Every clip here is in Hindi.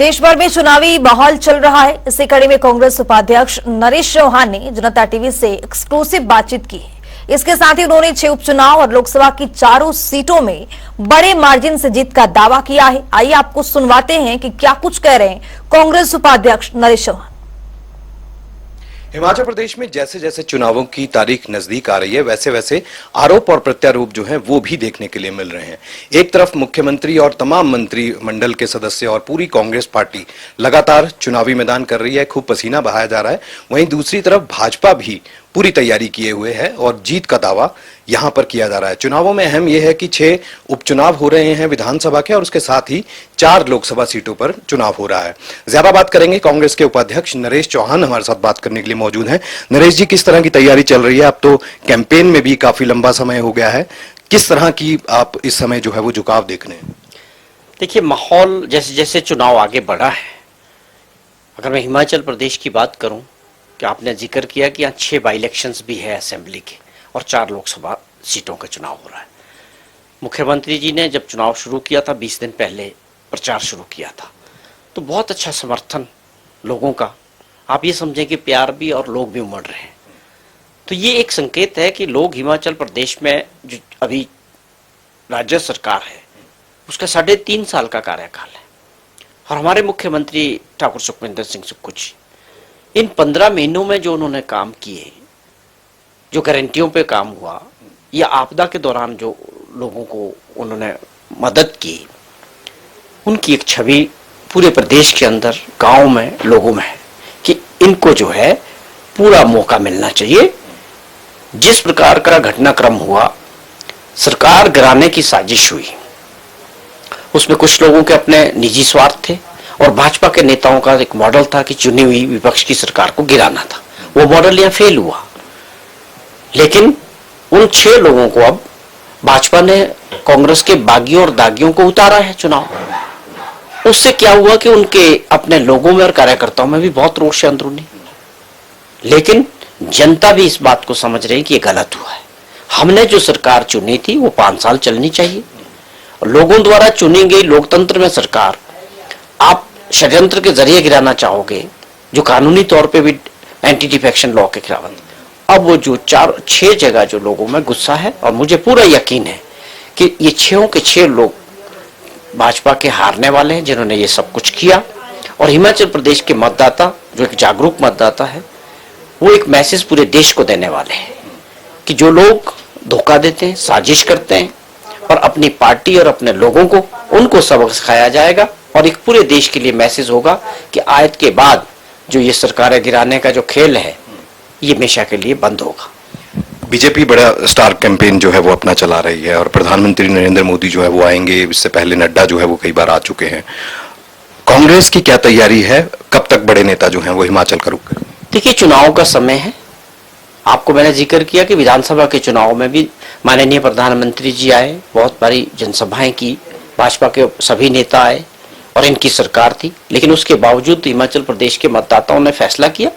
देश भर में चुनावी माहौल चल रहा है। इसी कड़ी में कांग्रेस उपाध्यक्ष नरेश चौहान ने जनता टीवी से एक्सक्लूसिव बातचीत की है। इसके साथ ही उन्होंने 6 उपचुनाव और लोकसभा की चारों सीटों में बड़े मार्जिन से जीत का दावा किया है। आइए आपको सुनवाते हैं कि क्या कुछ कह रहे हैं कांग्रेस उपाध्यक्ष नरेश चौहान। हिमाचल प्रदेश में जैसे जैसे चुनावों की तारीख नजदीक आ रही है वैसे वैसे आरोप और प्रत्यारोप जो हैं वो भी देखने के लिए मिल रहे हैं। एक तरफ मुख्यमंत्री और तमाम मंत्रिमंडल के सदस्य और पूरी कांग्रेस पार्टी लगातार चुनावी मैदान कर रही है, खूब पसीना बहाया जा रहा है। वहीं दूसरी तरफ भाजपा भी पूरी तैयारी किए हुए है और जीत का दावा यहां पर किया जा रहा है। चुनावों में अहम यह है कि 6 उपचुनाव हो रहे हैं विधानसभा के और उसके साथ ही 4 लोकसभा सीटों पर चुनाव हो रहा है। ज्यादा बात करेंगे, कांग्रेस के उपाध्यक्ष नरेश चौहान हमारे साथ बात करने के लिए मौजूद हैं। नरेश जी, किस तरह की तैयारी चल रही है? अब तो कैंपेन में भी काफी लंबा समय हो गया है, किस तरह की आप इस समय जो है वो झुकाव देख रहे हैं? देखिए, माहौल जैसे जैसे चुनाव आगे बढ़ा है, अगर मैं हिमाचल प्रदेश की बात करूं कि आपने जिक्र किया कि यहाँ 6 बाई इलेक्शंस भी है असेंबली के और 4 लोकसभा सीटों का चुनाव हो रहा है। मुख्यमंत्री जी ने जब चुनाव शुरू किया था 20 दिन पहले प्रचार शुरू किया था, तो बहुत अच्छा समर्थन लोगों का, आप ये समझें कि प्यार भी और लोग भी उमड़ रहे हैं। तो ये एक संकेत है कि लोग हिमाचल प्रदेश में जो अभी राज्य सरकार है उसका 3.5 साल का कार्यकाल है और हमारे मुख्यमंत्री ठाकुर सुखविंदर सिंह सुक्खू जी इन 15 महीनों में जो उन्होंने काम किए, जो गारंटियों पे काम हुआ या आपदा के दौरान जो लोगों को उन्होंने मदद की, उनकी एक छवि पूरे प्रदेश के अंदर गांव में लोगों में है कि इनको जो है पूरा मौका मिलना चाहिए। जिस प्रकार का घटनाक्रम हुआ, सरकार गिराने की साजिश हुई, उसमें कुछ लोगों के अपने निजी स्वार्थ थे और भाजपा के नेताओं का एक मॉडल था कि चुनी हुई विपक्ष की सरकार को गिराना था। वो मॉडल यहां फेल हुआ, लेकिन उन 6 लोगों को अब भाजपा ने कांग्रेस के बागियों और दागियों को उतारा है चुनाव। उससे क्या हुआ कि उनके अपने लोगों में और कार्यकर्ताओं में भी बहुत रोष है अंदरूनी, लेकिन जनता भी इस बात को समझ रही है कि ये गलत हुआ है। हमने जो सरकार चुनी थी वो 5 साल चलनी चाहिए। लोगों द्वारा चुनी गई लोकतंत्र में सरकार आप षड्यंत्र के जरिए गिराना चाहोगे, जो कानूनी तौर पे भी एंटी डिफेक्शन लॉ के खिलाफ। अब वो जो 4-6 जगह जो लोगों में गुस्सा है, और मुझे पूरा यकीन है कि ये 6 के 6 लोग भाजपा के हारने वाले हैं जिन्होंने ये सब कुछ किया। और हिमाचल प्रदेश के मतदाता जो एक जागरूक मतदाता है, वो एक मैसेज पूरे देश को देने वाले हैं कि जो लोग धोखा देते हैं, साजिश करते हैं और अपनी पार्टी और अपने लोगों को, उनको सबक सिखाया जाएगा और एक पूरे देश के लिए मैसेज होगा कि आयत के बाद जो ये सरकारें गिराने का जो खेल है ये हमेशा के लिए बंद होगा। बीजेपी बड़ा स्टार कैंपेन जो है वो अपना चला रही है और प्रधानमंत्री नरेंद्र मोदी जो है वो आएंगे। इससे पहले नड्डा जो है वो कई बार आ चुके हैं। कांग्रेस की क्या तैयारी है? कब तक बड़े नेता जो हैं वो हिमाचल का रुख करेंगे? देखिए, चुनाव का समय है। आपको मैंने जिक्र किया कि विधानसभा के चुनाव में भी माननीय प्रधानमंत्री जी आए, बहुत बड़ी जनसभाएं की, भाजपा के सभी नेता आए और इनकी सरकार थी। लेकिन उसके बावजूद हिमाचल प्रदेश के मतदाताओं ने फैसला किया,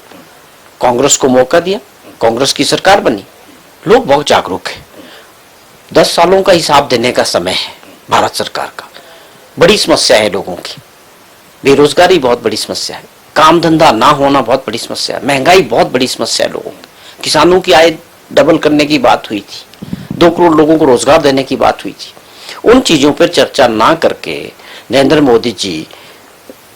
कांग्रेस को मौका दिया, कांग्रेस की सरकार बनी। लोग बहुत जागरूक हैं। 10 सालों का हिसाब देने का समय है भारत सरकार का। बड़ी समस्या है लोगों की, बेरोजगारी बहुत बड़ी समस्या है, काम धंधा ना होना बहुत बड़ी समस्या है, महंगाई बहुत बड़ी समस्या है लोगों की। किसानों की आय डबल करने की बात हुई थी, 2 करोड़ लोगों को रोजगार देने की बात हुई थी। उन चीजों पर चर्चा ना करके नरेंद्र मोदी जी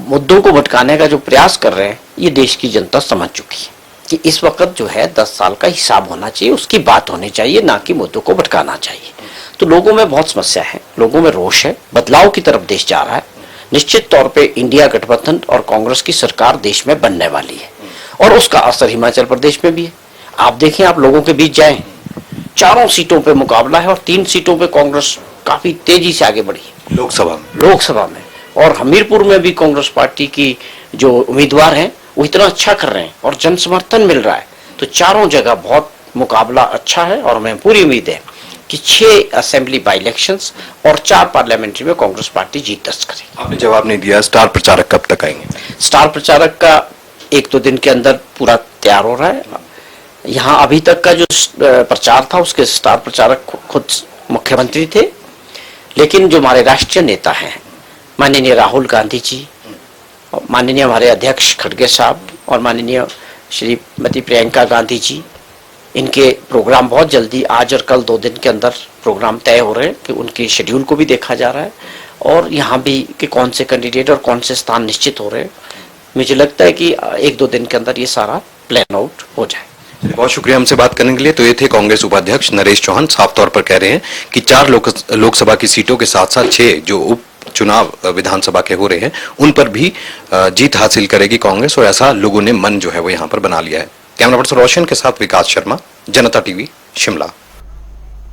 मुद्दों को भटकाने का जो प्रयास कर रहे हैं, ये देश की जनता समझ चुकी है कि इस वक्त जो है 10 साल का हिसाब होना चाहिए, उसकी बात होनी चाहिए, ना कि मुद्दों को भटकाना चाहिए। तो लोगों में बहुत समस्या है, लोगों में रोष है, बदलाव की तरफ देश जा रहा है। निश्चित तौर पे इंडिया गठबंधन और कांग्रेस की सरकार देश में बनने वाली है और उसका असर हिमाचल प्रदेश में भी है। आप देखें, आप लोगों के बीच जाएं, 4 सीटों पे मुकाबला है और 3 सीटों पे कांग्रेस काफी तेजी से आगे बढ़ी है लोकसभा में। और हमीरपुर में भी कांग्रेस पार्टी की जो उम्मीदवार हैं वो इतना अच्छा कर रहे हैं और जन समर्थन मिल रहा है। तो 4 जगह बहुत मुकाबला अच्छा है और हमें पूरी उम्मीद है कि 6 असेंबली बाई इलेक्शंस और 4 पार्लियामेंट्री में कांग्रेस पार्टी जीत दर्ज करेगी। आपने जवाब नहीं दिया, स्टार प्रचारक कब तक आएंगे? स्टार प्रचारक का 1-2 दिन के अंदर पूरा तैयार हो रहा है। यहाँ अभी तक का जो प्रचार था उसके स्टार प्रचारक खुद मुख्यमंत्री थे, लेकिन जो हमारे राष्ट्रीय नेता हैं माननीय राहुल गांधी जी, और माननीय हमारे अध्यक्ष खड़गे साहब और माननीय श्रीमती प्रियंका गांधी जी, इनके प्रोग्राम बहुत जल्दी आज और कल 2 दिन के अंदर प्रोग्राम तय हो रहे हैं कि उनके शेड्यूल को भी देखा जा रहा है और यहाँ भी कि कौन से कैंडिडेट और कौन से स्थान निश्चित हो रहे हैं। मुझे लगता है कि 1-2 दिन के अंदर ये सारा प्लान आउट हो जाए। बहुत शुक्रिया हमसे बात करने के लिए। तो ये थे कांग्रेस उपाध्यक्ष नरेश चौहान, साफ तौर पर कह रहे हैं कि 4 लोकसभा की सीटों के साथ साथ 6 जो उप चुनाव विधानसभा के हो रहे हैं उन पर भी जीत हासिल करेगी कांग्रेस, और ऐसा लोगों ने मन जो है वो यहाँ पर बना लिया है। कैमरा पर्सन रोशन के साथ विकास शर्मा, जनता टीवी, शिमला।